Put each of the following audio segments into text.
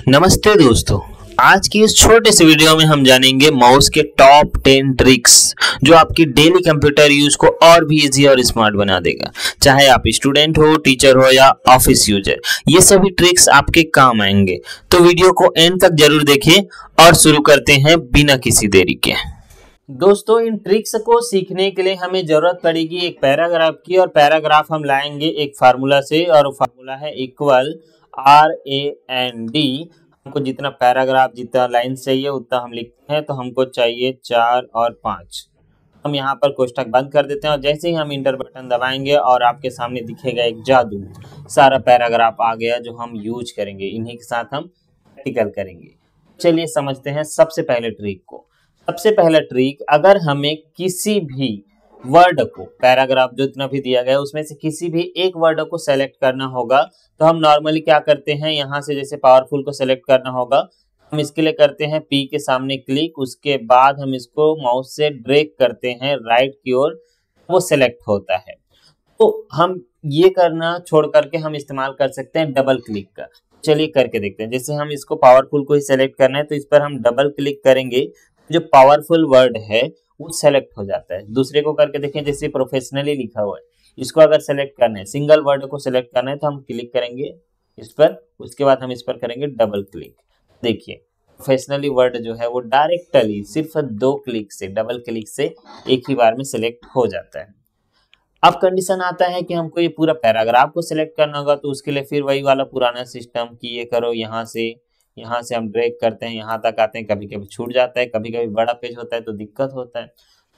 नमस्ते दोस्तों। आज की इस छोटे से वीडियो में हम जानेंगे माउस के टॉप 10 ट्रिक्स जो आपकी डेली कंप्यूटर यूज को और भी इजी और स्मार्ट बना देगा। चाहे आप स्टूडेंट हो, टीचर हो या ऑफिस यूजर, ये सभी ट्रिक्स आपके काम आएंगे। तो वीडियो को एंड तक जरूर देखें और शुरू करते हैं बिना किसी देरी के। दोस्तों, इन ट्रिक्स को सीखने के लिए हमें जरूरत पड़ेगी एक पैराग्राफ की, और पैराग्राफ हम लाएंगे एक फार्मूला से, और वो फार्मूला है इक्वल RAND। हमको जितना पैराग्राफ, जितना लाइन चाहिए उतना हम लिखते हैं, तो हमको चाहिए 4 और 5। हम यहाँ पर कोष्ठक बंद कर देते हैं और जैसे ही हम इंटर बटन दबाएंगे और आपके सामने दिखेगा एक जादू, सारा पैराग्राफ आ गया जो हम यूज करेंगे। इन्हीं के साथ हम प्रैक्टिकल करेंगे। चलिए समझते हैं सबसे पहले ट्रिक को। सबसे पहला ट्रिक, अगर हमें किसी भी वर्ड को, पैराग्राफ जितना भी दिया गया है उसमें से किसी भी एक वर्ड को सेलेक्ट करना होगा, तो हम नॉर्मली क्या करते हैं, यहाँ से जैसे पावरफुल को सेलेक्ट करना होगा, हम इसके लिए करते हैं P के सामने क्लिक, उसके बाद हम इसको माउस से ड्रैग करते हैं राइट की ओर, वो सेलेक्ट होता है। तो हम ये करना छोड़ करके हम इस्तेमाल कर सकते हैं डबल क्लिक का। चलिए करके देखते हैं। जैसे हम इसको पावरफुल को ही सेलेक्ट करना है, तो इस पर हम डबल क्लिक करेंगे, जो पावरफुल वर्ड है वो सेलेक्ट हो जाता है। दूसरे को करके देखें, जैसे प्रोफेशनली लिखा हुआ है, इसको अगर सेलेक्ट करना है, सिंगल वर्ड को सेलेक्ट करना है, तो हम क्लिक करेंगे इस पर, उसके बाद हम इस पर करेंगे डबल क्लिक। देखिए प्रोफेशनली वर्ड जो है वो डायरेक्टली सिर्फ 2 क्लिक से, डबल क्लिक से एक ही बार में सेलेक्ट हो जाता है। अब कंडीशन आता है कि हमको ये पूरा पैराग्राफ को सिलेक्ट करना होगा, तो उसके लिए फिर वही वाला पुराना सिस्टम कि ये करो, यहाँ से हम ड्रैग करते हैं, यहाँ तक आते हैं, कभी कभी छूट जाता है, कभी कभी बड़ा पेज होता है तो दिक्कत होता है।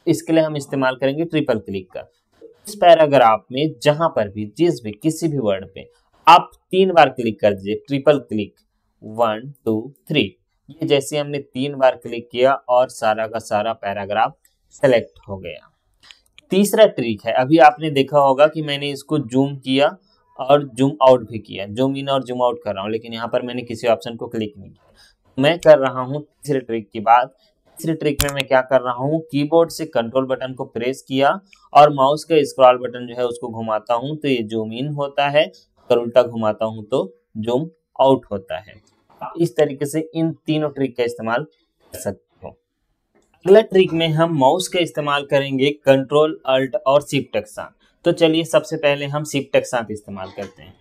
इसके लिए हम इस्तेमाल करेंगे ट्रिपल क्लिक का। इस पैराग्राफ में जहां पर भी, जिस भी, किसी भी वर्ड पे आप 3 बार क्लिक कर दीजिए, ट्रिपल क्लिक, 1 2 3। ये जैसे हमने 3 बार क्लिक किया और सारा का सारा पैराग्राफ सेलेक्ट हो गया। तीसरा ट्रिक है, अभी आपने देखा होगा कि मैंने इसको जूम किया और जूम आउट भी किया, जूम इन और जूम आउट कर रहा हूँ, लेकिन यहाँ पर मैंने किसी ऑप्शन को क्लिक नहीं किया। मैं कर रहा हूँ तीसरे ट्रिक की बात। तीसरे ट्रिक में मैं क्या कर रहा हूँ, कीबोर्ड से कंट्रोल बटन को प्रेस किया और माउस का स्क्रॉल बटन जो है उसको घुमाता हूँ, तो ये जूम इन होता है, अगर उल्टा घुमाता हूँ तो जूम आउट होता है। इस तरीके से इन तीनों ट्रिक का इस्तेमाल कर सकते हो। अगला ट्रिक में हम माउस का इस्तेमाल करेंगे कंट्रोल अल्ट और शिफ्ट के साथ। तो चलिए सबसे पहले हम शिफ्ट के साथ इस्तेमाल करते हैं।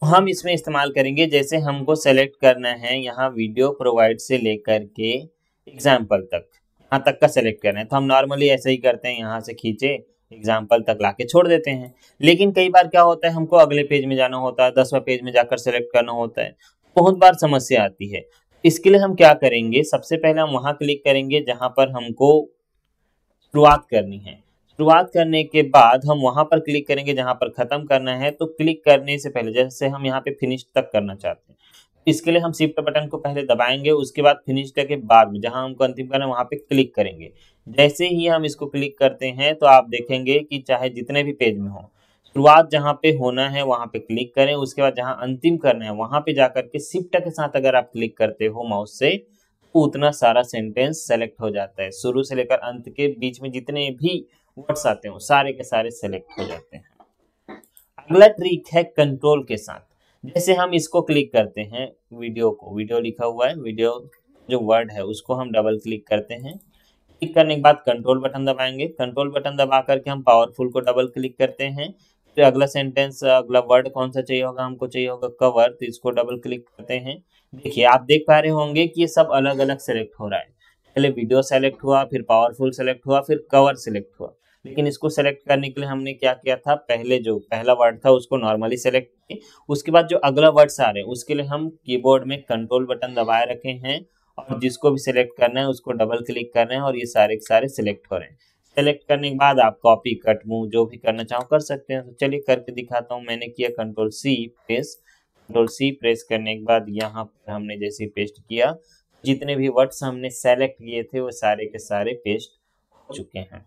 हम इसमें इस्तेमाल करेंगे, जैसे हमको सेलेक्ट करना है यहाँ वीडियो प्रोवाइड से लेकर के एग्जाम्पल तक, यहाँ तक का सेलेक्ट करना है, तो हम नॉर्मली ऐसे ही करते हैं, यहाँ से खींचे एग्जाम्पल तक लाके छोड़ देते हैं। लेकिन कई बार क्या होता है, हमको अगले पेज में जाना होता है, 10वां पेज में जाकर सेलेक्ट करना होता है, बहुत बार समस्या आती है। इसके लिए हम क्या करेंगे, सबसे पहले हम वहां क्लिक करेंगे जहां पर हमको शुरुआत करनी है। शुरुआत करने के बाद हम वहां पर क्लिक करेंगे जहां पर खत्म करना है। तो क्लिक करने से पहले, जैसे हम यहाँ पे फिनिश तक करना चाहते हैं, इसके लिए हम शिफ्ट बटन को पहले दबाएंगे, उसके बाद फिनिश के बाद में जहां हमको अंतिम करना है वहां पे क्लिक करेंगे। जैसे ही हम इसको क्लिक करते हैं तो आप देखेंगे कि चाहे जितने भी पेज में हो, शुरुआत जहां पे होना है वहां पे क्लिक करें, उसके बाद जहां अंतिम करना है वहां पे जाकर के शिफ्ट के साथ अगर आप क्लिक करते हो माउस से, तो उतना सारा सेंटेंस सेलेक्ट हो जाता है। शुरू से लेकर अंत के बीच में जितने भी वर्ड्स आते हो सारे के सारे सेलेक्ट हो जाते हैं। अगला ट्रिक है कंट्रोल के साथ। जैसे हम इसको क्लिक करते हैं, वीडियो को, वीडियो लिखा हुआ है, वीडियो जो वर्ड है उसको हम डबल क्लिक करते हैं। क्लिक करने के बाद कंट्रोल बटन दबाएंगे, कंट्रोल बटन दबा करके हम पावरफुल को डबल क्लिक करते हैं। तो अगला सेंटेंस, अगला वर्ड कौन सा चाहिए होगा, हमको चाहिए होगा कवर, तो इसको डबल क्लिक करते हैं। देखिए आप देख पा रहे होंगे कि ये सब अलग अलग सेलेक्ट हो रहा है। पहले वीडियो सेलेक्ट हुआ, फिर पावरफुल सेलेक्ट हुआ, फिर कवर सेलेक्ट हुआ। लेकिन इसको सेलेक्ट करने के लिए हमने क्या किया था, पहले जो पहला वर्ड था उसको नॉर्मली सेलेक्ट किए, उसके बाद जो अगला वर्ड्स आ रहे हैं उसके लिए हम कीबोर्ड में कंट्रोल बटन दबाए रखे हैं, और जिसको भी सिलेक्ट करना है उसको डबल क्लिक करना है, और ये सारे के सारे सिलेक्ट हो रहे हैं। सेलेक्ट करने के बाद आप कॉपी, कट, मूव जो भी करना चाहो कर सकते हैं। तो चलिए करके दिखाता हूँ। मैंने किया कंट्रोल सी प्रेस करने के बाद यहाँ पर हमने जैसे पेस्ट किया, जितने भी वर्ड्स हमने सेलेक्ट किए थे वो सारे के सारे पेस्ट हो चुके हैं।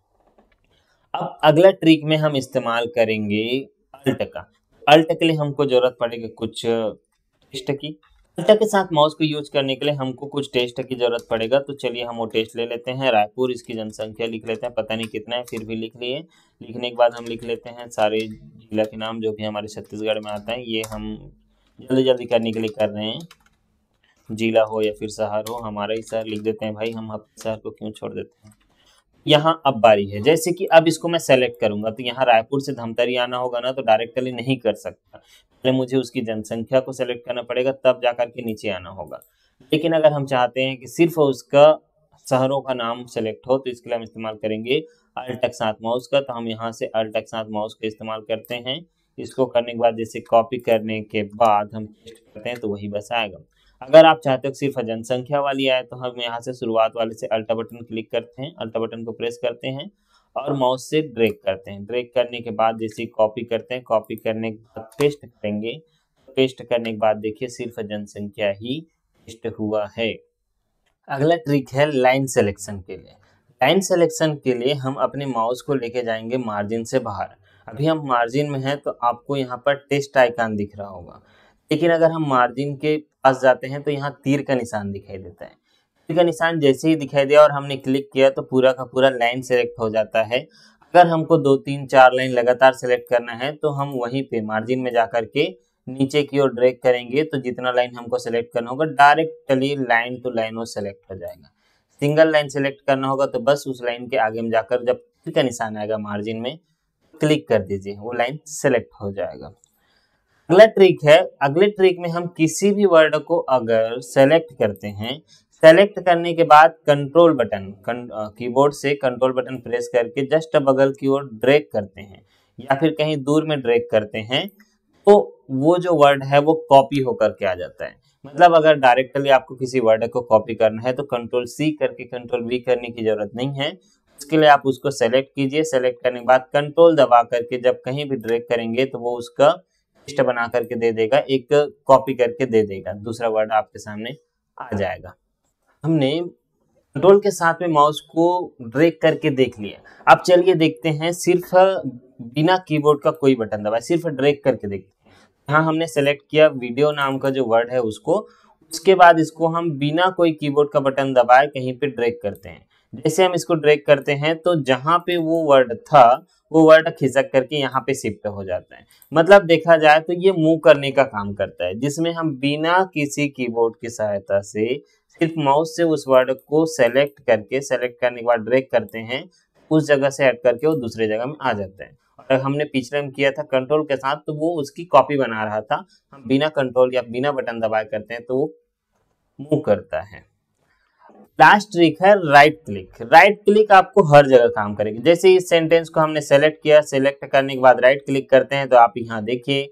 अब अगला ट्रिक में हम इस्तेमाल करेंगे अल्ट का। अल्ट के लिए हमको जरूरत पड़ेगी कुछ टेस्ट की। अल्ट के साथ माउस को यूज करने के लिए हमको कुछ टेस्ट की जरूरत पड़ेगा। तो चलिए हम वो टेस्ट ले लेते हैं। रायपुर, इसकी जनसंख्या लिख लेते हैं, पता नहीं कितना है, फिर भी लिख लिए। लिखने के बाद हम लिख लेते हैं सारे जिला के नाम जो भी हमारे छत्तीसगढ़ में आता है। ये हम जल्दी जल्दी करने के लिए कर रहे हैं। जिला हो या फिर शहर हो, हमारा ही शहर लिख देते हैं भाई, हम अपने शहर को क्यों छोड़ देते हैं। यहाँ अब बारी है, जैसे कि अब इसको मैं सेलेक्ट करूंगा तो यहाँ रायपुर से धमतरी आना होगा ना, तो डायरेक्टली नहीं कर सकता, पहले मुझे उसकी जनसंख्या को सेलेक्ट करना पड़ेगा, तब जाकर के नीचे आना होगा। लेकिन अगर हम चाहते हैं कि सिर्फ उसका शहरों का नाम सेलेक्ट हो, तो इसके लिए हम इस्तेमाल करेंगे अल्ट के साथ माउस का। तो हम यहाँ से अल्ट के साथ माउस का इस्तेमाल करते हैं। इसको करने के बाद जैसे कॉपी करने के बाद हम पेस्ट करते हैं तो वही बस आएगा। अगर आप चाहते हो सिर्फ जनसंख्या वाली आए, तो हम यहाँ से शुरुआत वाले से अल्टा बटन क्लिक करते हैं, अल्टा बटन को प्रेस करते हैं और माउस से ड्रैग करते हैं। ड्रैग करने के बाद जैसे कॉपी करते हैं, कॉपी करने के बाद पेस्ट करेंगे। पेस्ट करने के बाद देखिए सिर्फ जनसंख्या ही पेस्ट हुआ है। अगला ट्रिक है लाइन सिलेक्शन के लिए। लाइन सिलेक्शन के लिए हम अपने माउस को लेके जाएंगे मार्जिन से बाहर। अभी हम मार्जिन में हैं तो आपको यहाँ पर टेस्ट आइकन दिख रहा होगा, लेकिन अगर हम मार्जिन के पास जाते हैं तो यहाँ तीर का निशान दिखाई देता है। तीर का निशान जैसे ही दिखाई दिया और हमने क्लिक किया तो पूरा का पूरा लाइन सेलेक्ट हो जाता है। अगर हमको 2 3 4 लाइन लगातार सेलेक्ट करना है तो हम वहीं पे मार्जिन में जाकर के नीचे की ओर ड्रैग करेंगे, तो जितना लाइन हमको सेलेक्ट करना होगा डायरेक्टली लाइन टू लाइन वो सेलेक्ट हो जाएगा। सिंगल लाइन सेलेक्ट करना होगा तो बस उस लाइन के आगे में जाकर जब तीर का निशान आएगा मार्जिन में क्लिक कर दीजिए, वो लाइन सेलेक्ट हो जाएगा। अगला ट्रिक है, अगले ट्रिक में हम किसी भी वर्ड को अगर सेलेक्ट करते हैं, सेलेक्ट करने के बाद कंट्रोल बटन कीबोर्ड से कंट्रोल बटन प्रेस करके जस्ट बगल की ओर ड्रैग करते हैं या फिर कहीं दूर में ड्रैग करते हैं, तो वो जो वर्ड है वो कॉपी होकर के आ जाता है। मतलब अगर डायरेक्टली आपको किसी वर्ड को कॉपी करना है तो कंट्रोल सी करके कंट्रोल वी करने की जरूरत नहीं है। उसके लिए आप उसको सेलेक्ट कीजिए, सेलेक्ट करने के बाद कंट्रोल दबा करके जब कहीं भी ड्रैग करेंगे तो वो उसका लिस्ट बना करके दे देगा, एक कॉपी करके दे देगा, दूसरा वर्ड आपके सामने आ जाएगा। हमने कंट्रोल के साथ में माउस को ड्रैग करके देख लिया। अब चलिए देखते हैं सिर्फ बिना कीबोर्ड का कोई बटन दबाए, सिर्फ ड्रैग करके देखते हैं। यहाँ हमने सेलेक्ट किया वीडियो नाम का जो वर्ड है उसको, उसके बाद इसको हम बिना कोई कीबोर्ड का बटन दबाए कहीं पे ड्रैग करते हैं। जैसे हम इसको ड्रैग करते हैं तो जहां पे वो वर्ड था वो वर्ड खिसक करके यहाँ पे शिफ्ट हो जाता है। मतलब देखा जाए तो ये मूव करने का काम करता है, जिसमें हम बिना किसी कीबोर्ड की सहायता से सिर्फ माउस से उस वर्ड को सेलेक्ट करने के बाद ड्रैग करते हैं, उस जगह से हट करके वो दूसरे जगह में आ जाता है। और हमने पिछले में किया था कंट्रोल के साथ, तो वो उसकी कॉपी बना रहा था। हम बिना कंट्रोल या बिना बटन दबाए करते हैं तो वो मूव करता है। लास्ट ट्रिक है राइट क्लिक। राइट क्लिक आपको हर जगह काम करेगी। जैसे इस सेंटेंस को हमने सेलेक्ट किया, सेलेक्ट करने के बाद राइट क्लिक करते हैं तो आप यहाँ देखिए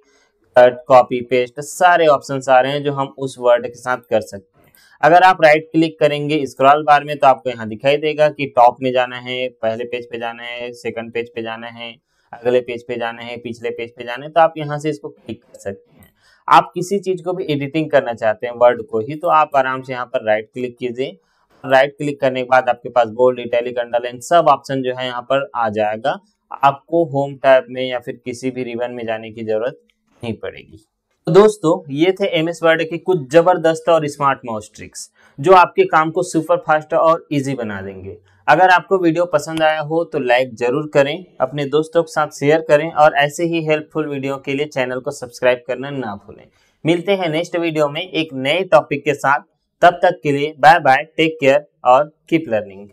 कट कॉपी पेस्ट सारे ऑप्शन आ रहे हैं जो हम उस वर्ड के साथ कर सकते हैं। अगर आप राइट क्लिक करेंगे स्क्रॉल बार में तो आपको यहाँ दिखाई देगा कि टॉप में जाना है, पहले पेज पे जाना है, सेकंड पेज पे जाना है, अगले पेज पे जाना है, पिछले पेज पे जाना है, तो आप यहाँ से इसको क्लिक कर सकते हैं। आप किसी चीज को भी एडिटिंग करना चाहते हैं वर्ड को ही, तो आप आराम से यहाँ पर राइट क्लिक कीजिए। राइट क्लिक करने के बाद आपके पास बोल्ड, इटैलिक, अंडरलाइन सब ऑप्शन जो है यहाँ पर आ जाएगा। आपको होम टैब में या फिर किसी भी रिबन में जाने की जरूरत नहीं पड़ेगी। तो दोस्तों ये थे एमएस वर्ड के कुछ जबरदस्त और स्मार्ट माउस ट्रिक्स जो आपके काम को सुपर फास्ट और इजी बना देंगे। अगर आपको वीडियो पसंद आया हो तो लाइक जरूर करें, अपने दोस्तों के साथ शेयर करें और ऐसे ही हेल्पफुल वीडियो के लिए चैनल को सब्सक्राइब करना ना भूलें। मिलते हैं नेक्स्ट वीडियो में एक नए टॉपिक के साथ। तब तक के लिए बाय बाय, टेक केयर और कीप लर्निंग।